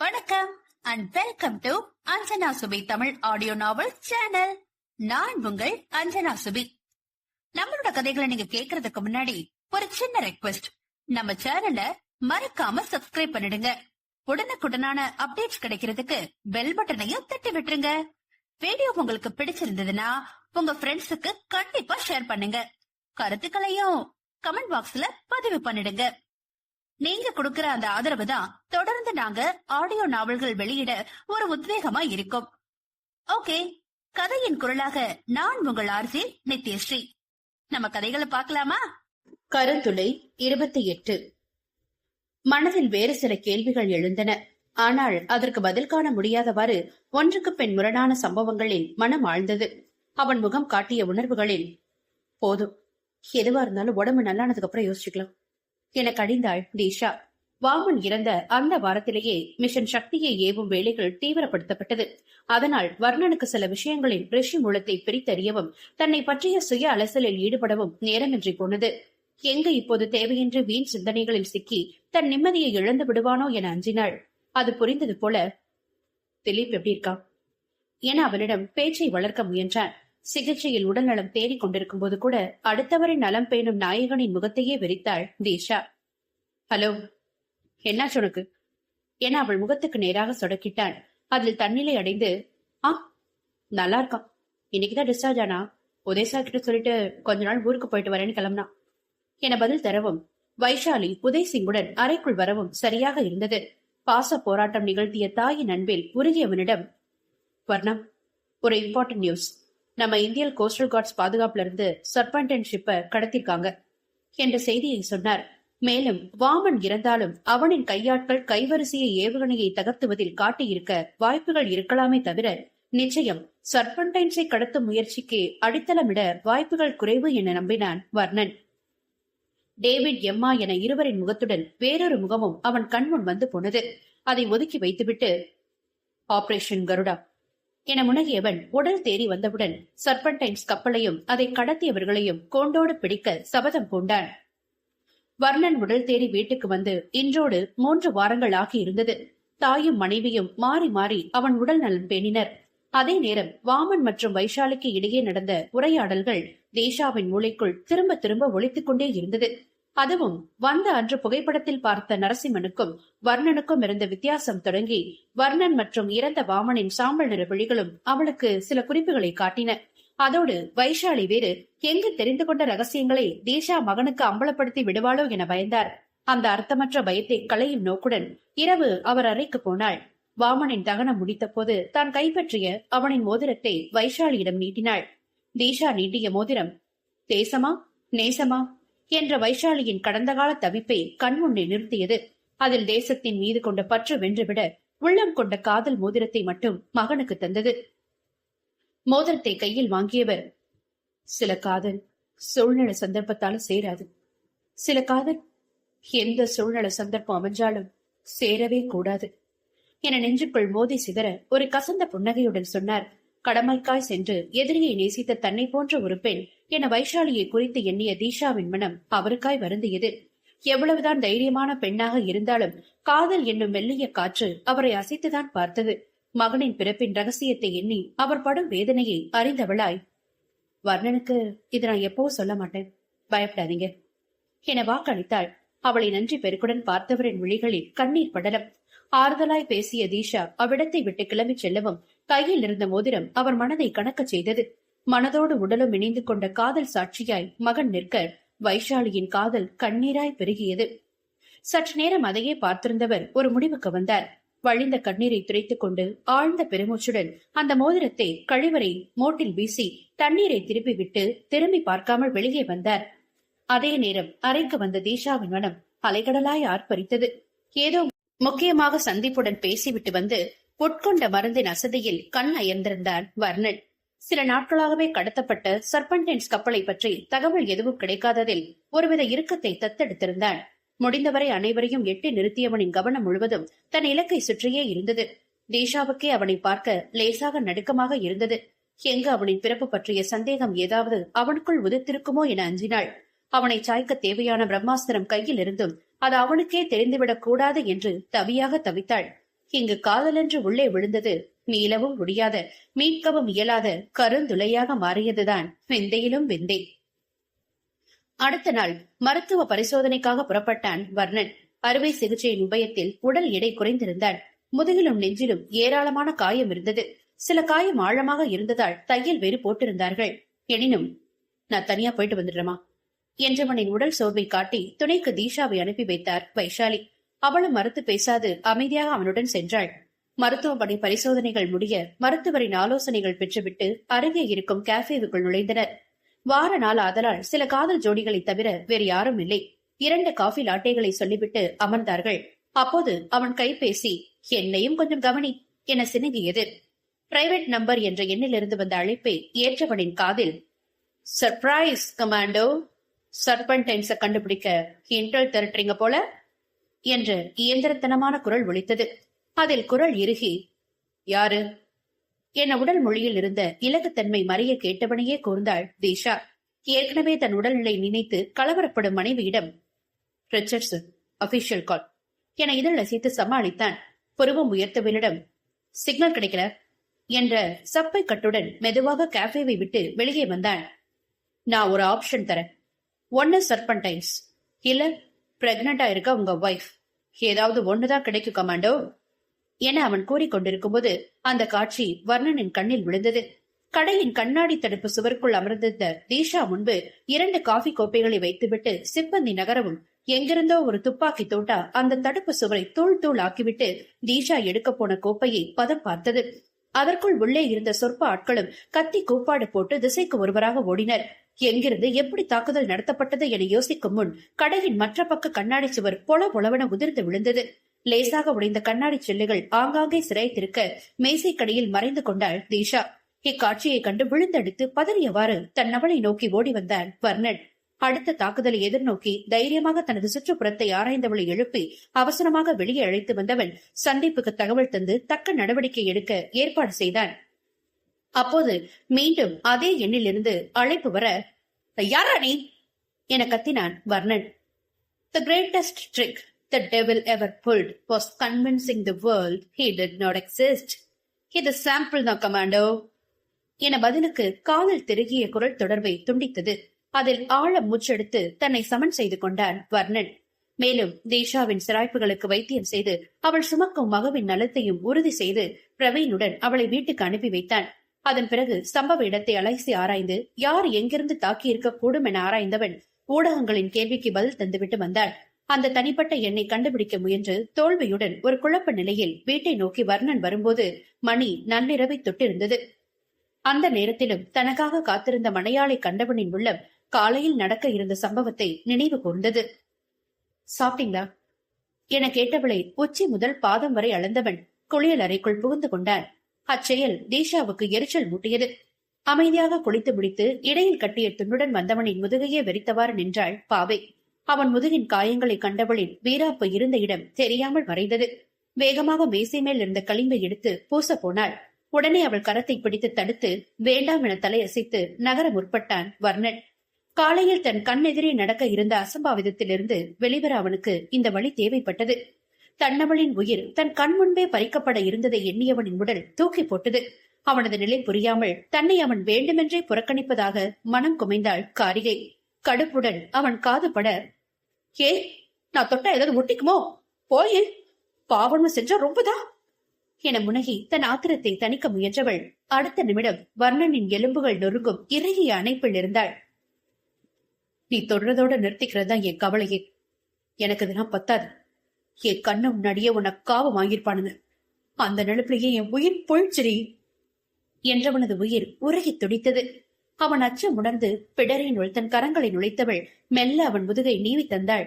வணக்கம் and welcome to Anjana Subi Tamil audio novel channel. நான் உங்கள் அஞ்சனா சுபி. நம்மளோட கதைகளை நீங்க கேக்குறதுக்கு முன்னாடி ஒரு சின்ன ரெக்வெஸ்ட். நம்ம சேனலை மறக்காம சப்ஸ்கிரைப் பண்ணிடுங்க. உடனுக்குடனான அப்டேட்ஸ் கிடைக்கிறதுக்கு பெல் பட்டனையும் தட்டி விட்டுருங்க. வீடியோ உங்களுக்கு பிடிச்சிருந்ததுன்னா உங்க ஃப்ரெண்ட்ஸுக்கு கண்டிப்பா ஷேர் பண்ணுங்க. கருத்துக்களையும் கமெண்ட் பாக்ஸ்ல பதிவு பண்ணிடுங்க. நீங்க கொடுக்கிற அந்த ஆதரவு தான் தொடர்ந்து நாங்க ஆடியோ நாவல்கள் வெளியிட ஒரு உத்வேகமா இருக்கும். ஓகே, கதையின் குரலாக நான் உங்கள் ஆர்ஜே நித்யஸ்ரீ. நம்ம கதைகளை பார்க்கலாமா? கருத்துளை 28. மனதில் வேறு சில கேள்விகள் எழுந்தன. ஆனால் அதற்கு பதில் காண முடியாதவாறு ஒன்றுக்கு பின் முரணான சம்பவங்களில் மனம் ஆழ்ந்தது. அவன் முகம் காட்டிய உணர்வுகளில் போதும், எதுவா இருந்தாலும் உடம்பு நல்லானதுக்கு அப்புறம் யோசிச்சுக்கலாம் என கடிந்தாள் தீஷா. வாமன் இறந்த அந்த வாரத்திலேயே மிஷன் சக்தியை ஏவும் வேலைகள் தீவிரப்படுத்தப்பட்டது. அதனால் வர்ணனுக்கு சில விஷயங்களின் ரிஷி மூலத்தை பிரித்தறியவும் தன்னை பற்றிய சுய அலசலில் ஈடுபடவும் நேரமின்றி போனது. எங்க இப்போது தேவையின்றி வீண் சிந்தனைகளில் சிக்கி தன் நிம்மதியை இழந்து விடுவானோ என அஞ்சினாள். அது புரிந்தது போல, திலீப் எப்படி இருக்கான் என அவனிடம் பேச்சை வளர்க்க முயன்றான். சிகிச்சையில் உடல்நலம் தேடிக் கொண்டிருக்கும் போது கூட அடுத்தவரின் நலம் பேணும் நாயகனின் முகத்தையே வெறித்தாள் தீஷா. ஹலோ, என்னாச்சு உனக்கு என அவள் முகத்துக்கு நேராக சொடக்கிட்டான். அதில் தன்னிலை அடைந்து, நல்லா இருக்கான், இன்னைக்குதான் டிஸ்சார்ஜ் ஆனா, உதயசா கிட்ட சொல்லிட்டு கொஞ்ச நாள் ஊருக்கு போயிட்டு வரேன்னு கிளம்புனா என பதில் தரவும், வைஷாலி உதய் சிங்குடன் அறைக்குள் வரவும் சரியாக இருந்தது. பாச போராட்டம் நிகழ்த்திய தாயின் அன்பில் உருகியவனிடம், வர்ணம், ஒரு இம்பார்ட்டன்ட் நியூஸ். நம்ம இந்தியன் கோஸ்டல் கார்ட்ஸ் பாதுகாப்புல இருந்து சர்பன்டன் ஷிப்பை கடத்திருக்காங்க என்ற செய்தியை சொன்னார். மேலும் வாமன் இறந்தாலும் அவனின் கையாட்கள் கைவரிசையை ஏவுகணையை தகர்த்துவதில் காட்டியிருக்க வாய்ப்புகள் இருக்கலாமே தவிர நிச்சயம் சர்பன்டைன்ஸை கடத்தும் முயற்சிக்கு அடித்தளமிட வாய்ப்புகள் குறைவு என நம்பினான் வர்ணன். டேவிட், எம்மா என இருவரின் முகத்துடன் வேறொரு முகமும் அவன் கண்முன் வந்து போனது. அதை ஒதுக்கி வைத்துவிட்டு, ஆபரேஷன் கருடா என முனகியவன் உடல் தேறி வந்தவுடன் சர்பன்டைன்ஸ் கப்பலையும் அதை கடத்தியவர்களையும் கோண்டோடு பிடிக்க சபதம் பூண்டான். வர்ணன் உடல் தேறி வீட்டுக்கு வந்து இன்றோடு 3 வாரங்கள் ஆகி இருந்தது. தாயும் மனைவியும் மாறி மாறி அவன் உடல் நலன் பேணினர். அதே நேரம் வாமன் மற்றும் வைஷாலிக்கு இடையே நடந்த உரையாடல்கள் தீஷாவின் மூளைக்குள் திரும்ப திரும்ப ஒலித்துக் கொண்டே இருந்தது. அதுவும் வந்த அன்று புகைப்படத்தில் பார்த்த நரசிம்மனுக்கும் வர்ணனுக்கும் இருந்த வித்தியாசம் தொடங்கி வர்ணன் மற்றும் இறந்த வாமனின் சாம்பல் நிற விழிகளும் அவளுக்கு சில குறிப்புகளை காட்டின. அதோடு வைஷாலி வேறு எங்கு தெரிந்து கொண்ட ரகசியங்களை தீஷா மகனுக்கு அம்பலப்படுத்தி விடுவாளோ என பயந்தார். அந்த அர்த்தமற்ற பயத்தை களையும் நோக்குடன் இரவு அவர் அறைக்கு போனாள். வாமனின் தகனம் முடித்த போது தான் கைப்பற்றிய அவனின் மோதிரத்தை வைஷாலியிடம் நீட்டினாள். தீஷா நீட்டிய மோதிரம் தேசமா நேசமா என்ற வைஷாலியின் கடந்த கால தவிப்பை கண்முன்னே நிறுத்தியது. அதில் தேசத்தின் மீது கொண்ட பற்று வென்றுவிட உள்ளம் கொண்ட காதல் மோதிரத்தை மட்டும் மகனுக்கு தந்தது. மோதிரத்தை கையில் வாங்கியவர், சில காதல் சூழ்நிலை சந்தர்ப்பத்தால சேராது, சில காதல் எந்த சூழ்நிலை சந்தர்ப்பம் அமைஞ்சாலும் சேரவே கூடாது என நெஞ்சுக்குள் மோதி சிதற ஒரு கசந்த புன்னகையுடன் சொன்னார். கடமைக்காய் சென்று எதிரியை நேசித்த தன்னை போன்ற ஒரு பெண் என வைஷாலியை குறித்து எண்ணிய தீஷாவின் மனம் அவருக்காய் வருந்தியது. எவ்வளவுதான் தைரியமான பெண்ணாக இருந்தாலும் காதல் என்னும் மெல்லிய காற்று அவரை அசைத்துதான் பார்த்தது. மகனின் பிறப்பின் ரகசியத்தை எண்ணி அவர் படும் வேதனையை அறிந்தவளாய், வர்ணனுக்கு இது நான் எப்பவும் சொல்ல மாட்டேன், பயப்படாதீங்க என வாக்களித்தாள். அவளை நன்றி பெருக்குடன் பார்த்தவரின் விழிகளில் கண்ணீர் படலம். ஆறுதலாய் பேசிய தீஷா அவ்விடத்தை விட்டு கிளம்பி செல்லவும் கையில் இருந்த மோதிரம் அவர் மனதை கணக்க செய்தது. மனதோடு உடலும் இணைந்து கொண்ட காதல் சாட்சியாய் மகன் நிற்க வைஷாலியின் காதல் கண்ணீராய் பெருகியது. சற்று நேரம் அதையே பார்த்திருந்தவர் ஒரு முடிவுக்கு வந்தார். வழிந்த கண்ணீரை துரைத்துக் கொண்டு ஆழ்ந்த பெருமூச்சுடன் அந்த மோதிரத்தை கழிவறை மோட்டில் வீசி தண்ணீரை திருப்பி விட்டு திரும்பி பார்க்காமல் வெளியே வந்தார். அதே நேரம் அறைக்கு வந்த தீஷாவின் மனம் அலைகடலாய் ஆர்ப்பரித்தது. ஏதோ முக்கியமாக சந்திப்புடன் பேசிவிட்டு வந்து உட்கொண்ட மருந்தின் அசதியில் கண் அயர்ந்திருந்தான் வர்ணன். சில நாட்களாகவே கடத்தப்பட்ட சர்பன்டைன்ஸ் கப்பலை பற்றி தகவல் எதுவும் கிடைக்காததில் ஒருவித இறுக்கத்தை தத்தெடுத்திருந்தான். முடிந்தவரை அனைவரையும் எட்டி நிறுத்தியவனின் கவனம் முழுவதும் தன் இலக்கை சுற்றியே இருந்தது. தீஷாவுக்கே அவனை பார்க்க லேசாக நடுக்கமாக இருந்தது. எங்கு அவனின் பிறப்பு பற்றிய சந்தேகம் ஏதாவது அவனுக்குள் உதிர்த்திருக்குமோ என அஞ்சினாள். அவனை சாய்க்க தேவையான பிரம்மாஸ்திரம் கையில் இருந்தும் அது அவனுக்கே தெரிந்துவிடக் கூடாது என்று தவியாக தவித்தாள். இங்கு காதலென்று உள்ளே விழுந்தது மீளவும் முடியாத, மீட்கவும் இயலாத கருந்துளையாக மாறியதுதான் விந்தையிலும் விந்தை. அடுத்த நாள் மருத்துவ பரிசோதனைக்காக புறப்பட்டான் வர்ணன். அறுவை சிகிச்சையின் உபயத்தில் உடல் எடை குறைந்திருந்தான். முதுகிலும் நெஞ்சிலும் ஏராளமான காயம் இருந்தது. சில காயம் ஆழமாக இருந்ததால் தையல் வேறு போட்டிருந்தார்கள். எனினும், நான் தனியா போயிட்டு வந்துடுறேமா என்றவனின் உடல் சோர்வை காட்டி துணைக்கு தீஷாவை அனுப்பி வைத்தார் வைஷாலி. அவளும் மறுத்து பேசாது அமைதியாக அவனுடன் சென்றாள். மருத்துவமனை பரிசோதனைகள் முடிய மருத்துவரின் ஆலோசனைகள் பெற்றுவிட்டு அருகே இருக்கும் கேஃபேவுக்குள் நுழைந்தனர். வார நாள் ஆதலால் சில காதல் ஜோடிகளை தவிர வேறு யாரும் இல்லை. 2 காஃபி லாட்டைகளை சொல்லிவிட்டு அமர்ந்தார்கள். அப்போது அவன் கைபேசி என்னையும் கொஞ்சம் கவனி என சினுங்கியது. பிரைவேட் நம்பர் என்ற எண்ணிலிருந்து வந்த அழைப்பை ஏற்றவனின் காதில், சர்ப்ரைஸ் கமாண்டோ, சர்பன்டைன்ஸ கண்டுபிடிக்க இன்டெல் திரட்டுறீங்க போல என்ற இயந்திரத்தனமான குரல் ஒலித்தது. அதில் குரல் இறுகி, யாரு என உடல் மொழியில் இருந்த இலகுத்தன்மை மறைய கேட்டவனையே கூர்ந்தாள் தீஷா. ஏற்கனவே தன் உடல்நிலை நினைத்து கலவரப்படும் மனைவியிடம், ரிச்சர்ட்ஸ் அபிஷியல் கால் என இதழ் அசைத்து சமாளித்தான். புருவம் உயர்த்தவனிடம், சிக்னல் கிடைக்கல என்ற சப்பை கட்டுடன் மெதுவாக கேஃபேவை விட்டு வெளியே வந்தான். நான் ஒரு ஆப்ஷன் தரேன். 1 சர்பன்டைன்ஸ், இல்ல பிரெக்னண்டா இருக்க உங்க வைஃப். ஏதாவது ஒண்ணுதான் கிடைக்கும் கமாண்டோ என அவன் கூறிக்கொண்டிருக்கும் போது அந்த காட்சி வர்ணனின் கண்ணில் விழுந்தது. கடையின் கண்ணாடி தடுப்பு சுவருக்குள் அமர்ந்திருந்த தீஷா முன்பு 2 காஃபி கோப்பைகளை வைத்துவிட்டு சிப்பந்தி நகரவும் எங்கிருந்தோ ஒரு துப்பாக்கி தோட்டா அந்த தடுப்பு சுவரை தூள் தூள் ஆக்கிவிட்டு தீஷா எடுக்க போன கோப்பையை பதம் பார்த்தது. அதற்குள் உள்ளே இருந்த சொற்ப ஆட்களும் கத்தி கூப்பாடு போட்டு திசைக்கு ஒருவராக ஓடினர். எங்கிருந்து எப்படி தாக்குதல் நடத்தப்பட்டது என யோசிக்கும் முன் கடையின் மற்ற பக்க கண்ணாடி சுவர் பொல பொலவென உதிர்ந்து விழுந்தது. லேசாக உடைந்த கண்ணாடி சில்லுகள் ஆங்காங்கே சிறைத்திருக்க மேசை கடையில் மறைந்து கொண்டாள் தீஷா. இக்காட்சியை கண்டு விழுந்தடித்து பதறியவாறு தன் அவளை நோக்கி ஓடி வந்தான் வர்ணன். அடுத்த தாக்குதலை எதிர்நோக்கி தைரியமாக தனது சுற்றுப்புறத்தை ஆராய்ந்தவளை எழுப்பி அவசரமாக வெளியே அழைத்து வந்தவன் சந்திப்புக்கு தகவல் தந்து தக்க நடவடிக்கை எடுக்க ஏற்பாடு செய்தான். அப்போது மீண்டும் அதே எண்ணிலிருந்து அழைப்பு வர, யாரா நீ என கத்தினான் வர்ணன். The greatest trick the devil ever pulled was convincing the world he did not exist. இது சாம்பிள் தான் கமாண்டோ என பதிலுக்கு காலில் திருகிய குரல் தொடர்பை துண்டித்தது. அதில் ஆழ மூச்செடுத்து தன்னை சமன் செய்து கொண்டான் வர்ணன். மேலும் தீஷாவின் சிராய்ப்புகளுக்கு வைத்தியம் செய்து அவள் சுமக்கும் மகவின் நலத்தையும் உறுதி செய்து பிரவீனுடன் அவளை வீட்டுக்கு அனுப்பி வைத்தான். அதன் பிறகு சம்பவ இடத்தை அலைசி ஆராய்ந்து யார் எங்கிருந்து தாக்கியிருக்க கூடும் என ஆராய்ந்தவன் ஊடகங்களின் கேள்விக்கு பதில் தந்துவிட்டு வந்தான். அந்த தனிப்பட்ட எண்ணை கண்டுபிடிக்க முயன்று தோல்வியுடன் ஒரு குழப்ப நிலையில் வீட்டை நோக்கி வர்ணன் வரும்போது மணி நள்ளிரவை தொட்டிருந்தது. அந்த நேரத்திலும் தனக்காக காத்திருந்த மனையாளை கண்டவனின் உள்ளம் காலையில் நடக்க இருந்த சம்பவத்தை நினைவு கூர்ந்தது. சாப்பிட்டீங்களா என கேட்டவளை உச்சி முதல் பாதம் வரை அளந்தவன் குளியல் அறைக்குள் புகுந்து கொண்டான். அச்செயல் தீஷாவுக்கு எரிச்சல் மூட்டியது. அமைதியாக குளித்து முடித்து இடையில் கட்டிய துண்டுடன் வந்தவனின் முதுகையே வெறித்தவாறு நின்றாள் பாவை. அவன் முதுகின் காயங்களை கண்டவளின் வீராப்பு இருந்த இடம் தெரியாமல் மறைந்தது. வேகமாக மேசை மேல் இருந்த களிம்பை எடுத்து பூச போனாள். உடனே அவள் கரத்தை பிடித்து தடுத்து வேண்டாம் என தலையசைத்து நகர முற்பட்டான் வர்ணன். காலையில் தன் கண்ணெதிரே நடக்க இருந்த அசம்பாவிதத்திலிருந்து வெளிவர அவனுக்கு இந்த வழி தேவைப்பட்டது. தன்னவளின் உயிர் தன் கண் முன்பே பறிக்கப்பட இருந்ததை எண்ணியவனின் உடல் தூக்கி போட்டது. அவனது நிலை புரியாமல் தன்னை அவன் வேண்டுமென்றே புறக்கணிப்பதாக மனம் குமைந்தாள் காரிகை. கடுப்புடன் அவன் காது பட, ஏ நான் தொட்டா ஏதாவது ஒட்டிக்குமோ, போயே பாவன்மை செஞ்சா ரொம்பதான் என முனகி தன் ஆத்திரத்தை தணிக்க முயன்றவள் அடுத்த நிமிடம் வர்ணனின் எலும்புகள் நொறுங்கும் இறுகிய அணைப்பில் இருந்தாள். நீ தொடர்றதோட நிறுத்திக்கிறதா என் கவலையே. எனக்கு இதெல்லாம் பத்தாது. என் கண்ண முன்னாடியே உன்னை காவ வாங்கியிருப்பானுங்க. அந்த நிலப்பிலேயே என் உயிர் பொழிச்சிரி என்றவனது உயிர் உருகி துடித்தது. அவன் அச்சம் உணர்ந்து பிடரினுள் தன் கரங்களை நுழைத்தவள் மெல்ல அவன் முதுகை நீவி தந்தாள்.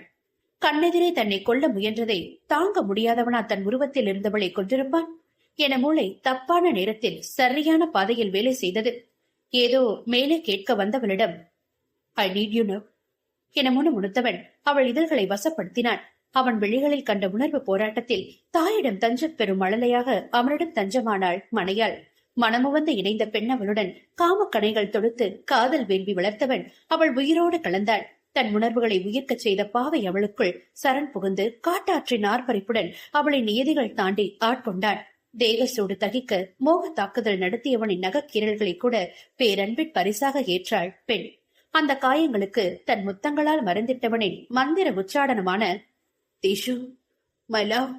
கண்ணெதிரே தன்னை கொல்ல முயன்றதை தாங்க முடியாதவனா தன் உருவத்தில் இருந்தவளை கொன்றிருப்பான் என மூளை தப்பான நேரத்தில் சரியான பாதையில் வேலை செய்தது. ஏதோ மேலே கேட்க வந்தவளிடம், ஐ நீட் யூ நோ என முணுமுணுத்தவன் அவள் இதழ்களை வசப்படுத்தினான். அவன் விழிகளில் கண்ட உணர்வு போராட்டத்தில் தாயிடம் தஞ்சம் பெறும் மழலையாக அவனிடம் தஞ்சமானாள் மனையாள். மனமுவந்து இணைந்த பெண்ணவளுடன் காமக்கணைகள் தொடுத்து காதல் வேள்வி வளர்த்தவன் அவள் உயிரோடு கலந்தாள். தன் உணர்வுகளை உயிர்க்கச் செய்த பாவை அவளுக்குள் சரண் புகுந்து காட்டாற்றின் ஆர்ப்பரிப்புடன் அவளை நியதிகள் தாண்டி ஆட்கொண்டான். தேகசூடு தகிக்க மோக தாக்குதல் நடத்தியவனின் நகக்கீரல்களை கூட பேரன்பின் பரிசாக ஏற்றாள் பெண். அந்த காயங்களுக்கு தன் முத்தங்களால் மருந்திட்டவனின் மந்திர உச்சாடனமான "தீஷு, மை லவ்"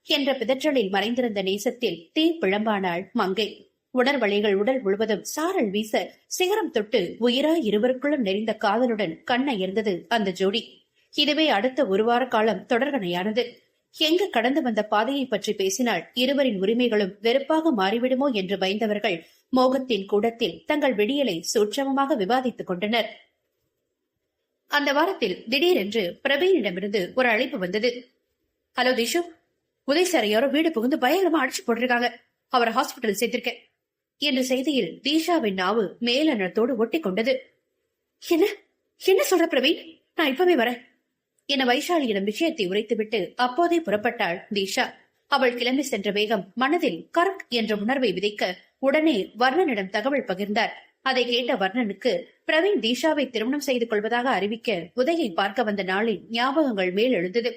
என்ற பிதற்றலில் மறைந்திருந்த நேசத்தில் தீ பிழம்பானாள் மங்கை. உடற்வழிகள் உடல் முழுவதும் சாரல் வீச சிகரம் தொட்டு உயிராய் இருவருக்குள்ளும் நெறிந்த காதலுடன் கண்ணயர்ந்தது அந்த ஜோடி. இதுவே அடுத்த ஒரு வார காலம் தொடர்கணையானது. எங்கு கடந்து வந்த பாதையை பற்றி பேசினால் இருவரின் உரிமைகளும் வெறுப்பாக மாறிவிடுமோ என்று பயந்தவர்கள் மோகத்தின் கூடத்தில் தங்கள் விடியலை சூட்சமமாக விவாதித்துக் கொண்டனர். அந்த வாரத்தில் திடீரென்று பிரவீனிடமிருந்து ஒரு அழைப்பு வந்தது. "ஹலோ தீஷு, உதய் சார் யாரோ வீடு புகுந்து பயங்கரமா அடிச்சு போட்டிருக்காங்க. அவரை ஹாஸ்பிட்டல் சேர்த்திருக்கேன்" என்ற செய்தியில் தீஷாவின் நாவு மேலனத்தோடு ஒட்டி கொண்டது. "என்ன என்ன சொல்ற பிரவீன்? நான் இப்பவே வரேன்" என வைஷாலியிடம் விஷயத்தை உரைத்துவிட்டு அப்போதே புறப்பட்டாள் தீஷா. அவள் கிளம்பி சென்ற வேகம் மனதில் கரக் என்ற உணர்வை விதைக்க உடனே வர்ணனிடம் தகவல் பகிர்ந்தார். அதை கேட்ட வர்ணனுக்கு பிரவீன் தீஷாவை திருமணம் செய்து கொள்வதாக அறிவிக்க உதயை பார்க்க வந்த நாளின் ஞாபகங்கள் மேல் எழுந்தது.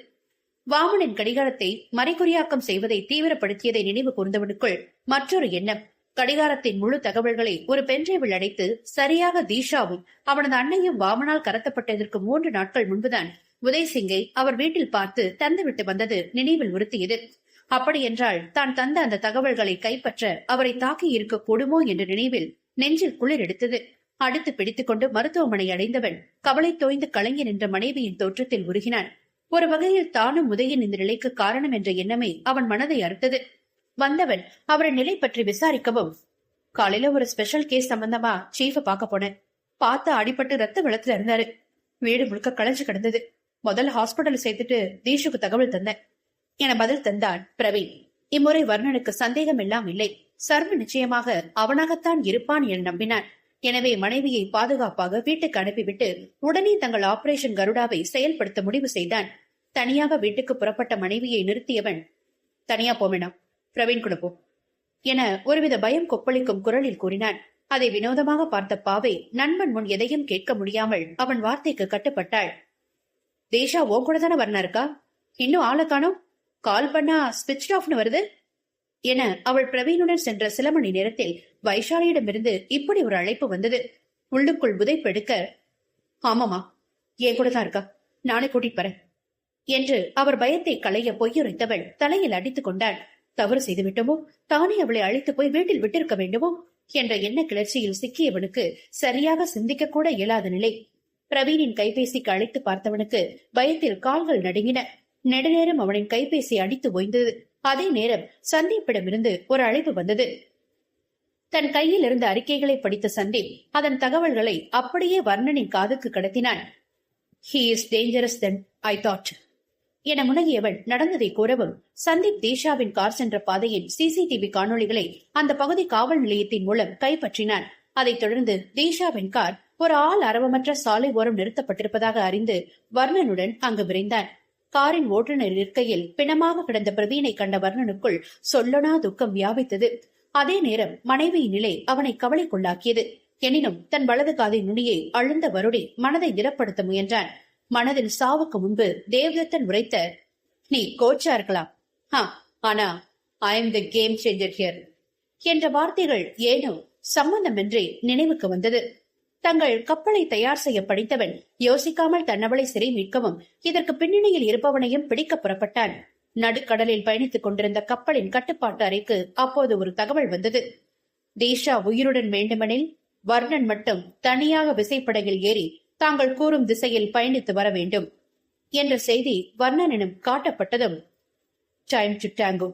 வாமனின் கடிகாரத்தை மறைகுறியாக்கம் செய்வதை தீவிரப்படுத்தியதை நினைவு கூர்ந்தவனுக்குள் மற்றொரு எண்ணம். கடிகாரத்தின் முழு தகவல்களை ஒரு பென்ட்ரைவில் அடைத்து சரியாக தீஷாவும் அவனது அன்னையும் வாமனால் கடத்தப்பட்டதற்கு 3 நாட்கள் முன்புதான் உதய்சிங்கை அவர் வீட்டில் பார்த்து தந்துவிட்டு வந்தது நினைவில் உறுத்தியது. அப்படியென்றால் தான் தந்த அந்த தகவல்களை கைப்பற்ற அவரை தாக்கி இருக்க கூடுமோ என்ற நினைவில் நெஞ்சில் குளிர் எடுத்தது. அடுத்து பிடித்துக் கொண்டு மருத்துவமனை அடைந்தவன் கவலை தோய்ந்து கலங்கி நின்ற மனைவியின் தோற்றத்தில் உருகினான். ஒரு வகையில் தானும் உதயின் இந்த நிலைக்கு காரணம் என்ற எண்ணமே அவன் மனதை அறுத்தது. வந்தவன் அவரின் நிலை பற்றி விசாரிக்கவும், "காலையில ஒரு ஸ்பெஷல் கேஸ் சம்பந்தமா சீஃப பார்க்க போனேன். பார்த்து அடிபட்டு ரத்த வெள்ளத்துல இருந்தாரு. வீடு முழுக்க களைஞ்சு கிடந்தது. முதல்ல ஹாஸ்பிட்டல் சேர்த்துட்டு தீஷுக்கு தகவல் தந்தேன்" என பதில் தந்தான் பிரவீன். இம்முறை வர்ணனுக்கு சந்தேகம் எல்லாம் இல்லை. சர்வ நிச்சயமாக அவனாகத்தான் இருப்பான் என நம்பினான். எனவே மனைவியை பாதுகாப்பாக வீட்டுக்கு அனுப்பிவிட்டு உடனே தங்கள் ஆபரேஷன் கருடாவை செயல்படுத்த முடிவு செய்தான். தனியாக வீட்டுக்கு புறப்பட்ட மனைவியை நிறுத்தியவன், "தனியா போவேணாம், பிரவீன் கூட போ" என ஒருவித பயம் கொப்பளிக்கும் குரலில் கூறினான். அதை வினோதமாக பார்த்த பாவை நண்பன் முன் எதையும் கேட்க முடியாமல் அவன் வார்த்தைக்கு கட்டுப்பட்டாள். "தேஷா உன் கூட தானே வர்ணா இருக்கா? இன்னும் ஆளை காணோம். கால் பண்ணா ஸ்விட்ச் ஆஃப்னு வருது" என அவள் பிரவீனுடன் சென்ற சில மணி நேரத்தில் வைஷாலியிடமிருந்து இப்படி ஒரு அழைப்பு வந்தது. உள்ளுக்குள் புதைப்பெடுக்க, "ஆமாமா, என் கூட தான் இருக்கா, நானே கூட்டிட்டு வரேன்" என்று அவர் பயத்தை களைய பொய்யுரைத்தவள் தலையில் அடித்துக் கொண்டாள். தவறு செய்துவிட்டோமோ, தானே அவளை அழைத்து போய் வீட்டில் விட்டிருக்க வேண்டுமோ என்ற எண்ண கிளர்ச்சியில் சிக்கியவனுக்கு சரியாக சிந்திக்க கூட இயலாத நிலை. பிரவீனின் கைபேசிக்கு அழைத்து பார்த்தவனுக்கு பயத்தில் கால்கள் நடுங்கின. நெடுநேரம் அவனின் கைபேசி அடித்து ஓய்ந்தது. அதே நேரம் சந்தீப்பிடமிருந்து ஒரு அழைப்பு வந்தது. தன் கையில் இருந்த அறிக்கைகளை படித்த சந்தீப் அதன் தகவல்களை அப்படியே வர்ணனின் காதுக்கு கடத்தினான். "He is dangerous than I thought" என முனகியவன் நடந்ததை கூறவும், சந்தீப் தீஷாவின் கார் சென்ற பாதையின் சிசிடிவி காணொளிகளை அந்த பகுதி காவல் நிலையத்தின் மூலம் கைப்பற்றினான். அதைத் தொடர்ந்து தீஷாவின் கார் ஒரு ஆள் அரவமற்ற சாலை ஓரம் நிறுத்தப்பட்டிருப்பதாக அறிந்து வர்ணனுடன் அங்கு விரைந்தான். காரின் ஓட்டுநர் இருக்கையில் பிணமாக கிடந்த பிரவீனை கண்ட வர்ணனுக்குள் சொல்லனா துக்கம் வியாபித்தது. அதே நேரம் மனைவியின் நிலை அவனை கவலைக்குள்ளாக்கியது. எனினும் தன் வலது காதின் நுனியை அழுந்த வருடி மனதை திடப்படுத்த முயன்றான். மனதில் சாவுக்கு முன்பு தேவதத்தன் உரைத்த, "நீ கோச்சா இருக்கலாம், ஆனா I am the game changer here" என்ற வார்த்தைகள் ஏனோ சம்பந்தமின்றி நினைவுக்கு வந்தது. தங்கள் கப்பலை தயார் செய்ய படித்தவன் யோசிக்காமல் தன்னவளை சிறை மீட்கவும் இதற்கு பின்னணியில் இருப்பவனையும் பிடிக்க புறப்பட்டான். நடுக்கடலில் பயணித்துக் கொண்டிருந்த கப்பலின் கட்டுப்பாட்டு அறைக்கு அப்போது ஒரு தகவல் வந்தது. தீஷா உயிருடன் வேண்டுமெனில் வர்ணன் மட்டும் தனியாக விசைப்படகில் ஏறி தாங்கள் கூறும் திசையில் பயணித்து வர வேண்டும் என்ற செய்தி வர்ணனிடம் காட்டப்பட்டதும், "டைம் டு டாங்கோ"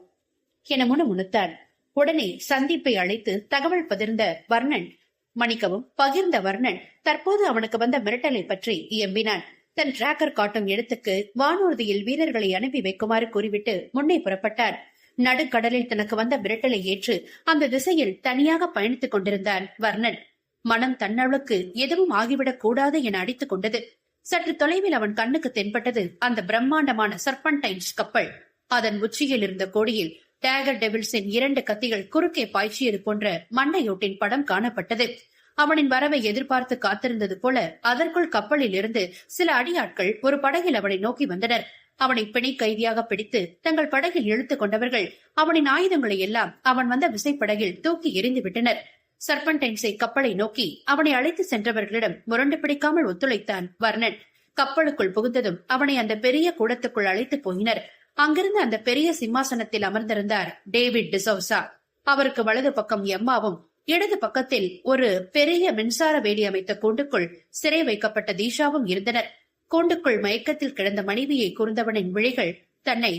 என முணுமுணுத்தான். உடனே சந்தீப்பை அழைத்து தகவல் பகிர்ந்த வர்ணன், மன்னிக்கவும் பகிர்ந்த வர்ணன் தற்போது அவனுக்கு வந்த மிரட்டலை பற்றி இயம்பினான். தன் டிராக்கர் காட்டும் இடத்துக்கு வானூர்தியில் வீரர்களை அனுப்பி வைக்குமாறு கூறிவிட்டு முன்னே புறப்பட்டான். நடுக்கடலில் தனக்கு வந்த மிரட்டலை ஏற்று அந்த திசையில் தனியாக பயணித்துக் கொண்டிருந்தான் வர்ணன். மனம் தன்னவளுக்கு எதுவும் ஆகிவிடக் கூடாது என அடித்துக் கொண்டது. சற்று தொலைவில் அவன் கண்ணுக்கு தென்பட்டது அந்த பிரம்மாண்டமான சர்பன்டைன்ஸ் கப்பல். அதன் உச்சியில் இருந்த கோடியில் டேகர் டெவில்ஸின் 2 கத்திகள் குறுக்கே பாய்ச்சியது போன்ற மண்டையோட்டின் படம் காணப்பட்டது. அவனின் வரவை எதிர்பார்த்து காத்திருந்தது போல அதற்குள் கப்பலில் இருந்து சில அடியாட்கள் ஒரு படகில் அவனை நோக்கி வந்தனர். அவனை பிணை கைதியாக பிடித்து தங்கள் படகில் இழுத்துக் கொண்டவர்கள் அவனின் ஆயுதங்களை எல்லாம் அவன் வந்த விசைப்படகில் தூக்கி எறிந்து விட்டனர். சர்பன்டைன்ஸை கப்பலை நோக்கி அவனை அழைத்து சென்றவர்களிடம் முரண்டு பிடிக்காமல் ஒத்துழைத்தான் வர்ணன். கப்பலுக்குள் புகுந்ததும் அவனை அந்த பெரிய கூடத்துக்குள் அழைத்து போயினர். அங்கிருந்து அந்த பெரிய சிம்மாசனத்தில் அமர்ந்திருந்தார் டேவிட் டிசோசா. அவருக்கு வலது பக்கம் எம்மாவும், இடது பக்கத்தில் ஒரு பெரிய மின்சார வேலி அமைத்த கூண்டுக்குள் சிறை வைக்கப்பட்ட தீஷாவும் இருந்தனர். கூண்டுக்குள் மயக்கத்தில் கிடந்த மனைவியை கூர்ந்தவனின் விழிகள் தன்னை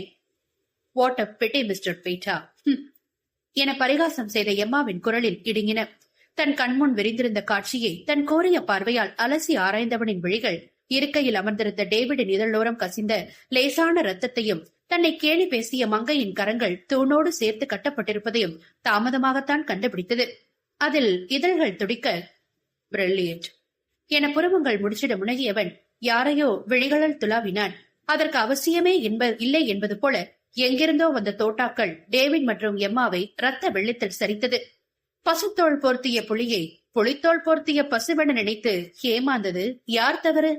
"what a pity mister Peter" என பரிகாசம் செய்த எம்மாவின் குரலில் இடுங்கின. தன் கண்முன் விரிந்திருந்த காட்சியை தன் கோரிய பார்வையால் அலசி ஆராய்ந்தவனின் விழிகள் இருக்கையில் அமர்ந்திருந்த டேவிடின் இதழோரம் கசிந்த லேசான ரத்தத்தையும் தன்னை கேலி பேசிய மங்கையின் கரங்கள் தூணோடு சேர்த்து கட்டப்பட்டிருப்பதையும் தாமதமாகத்தான் கண்டுபிடித்தது. அதில் இதழ்கள் துடிக்க "பிரில்லியன்ட்" என புருவங்கள் முடிச்சிட முனகியவன் யாரையோ விழிகளால் துளாவினான். அதற்கு அவசியமே இல்லை என்பது போல எங்கிருந்தோ வந்த தோட்டாக்கள் டேவிட் மற்றும் எம்மாவை ரத்த வெள்ளத்தில் சரித்தது. பசுத்தோல் போர்த்திய புலியை புலித்தோல் போர்த்திய பசுவென நினைத்து ஏமாந்தது யார் தவறு?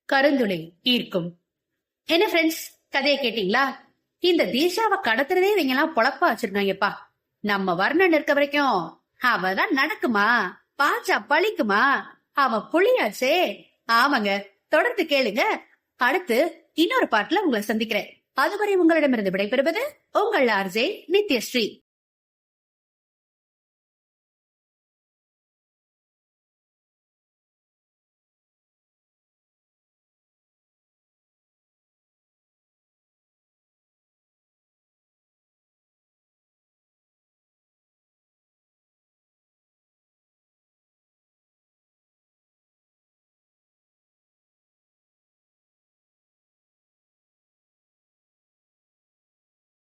கருந்துளை ஈர்க்கும். என்ன ஃப்ரெண்ட்ஸ், கதையை கேட்டீங்களா? இந்த தீஷாவை கடத்துறதே இவங்க எல்லாம் பொழப்பா வச்சிருக்காங்கப்பா. நம்ம வர்ணன் இருக்க வரைக்கும் அவதான் நடக்குமா? பாச்சா பழிக்குமா? அவன் புலியாச்சே. ஆமாங்க, தொடர்ந்து கேளுங்க. அடுத்து இன்னொரு பாட்டுல உங்களை சந்திக்கிறேன். அதுவரை உங்களிடமிருந்து விடைபெறுவது உங்கள் ஆர்ஜே நித்யஸ்ரீ.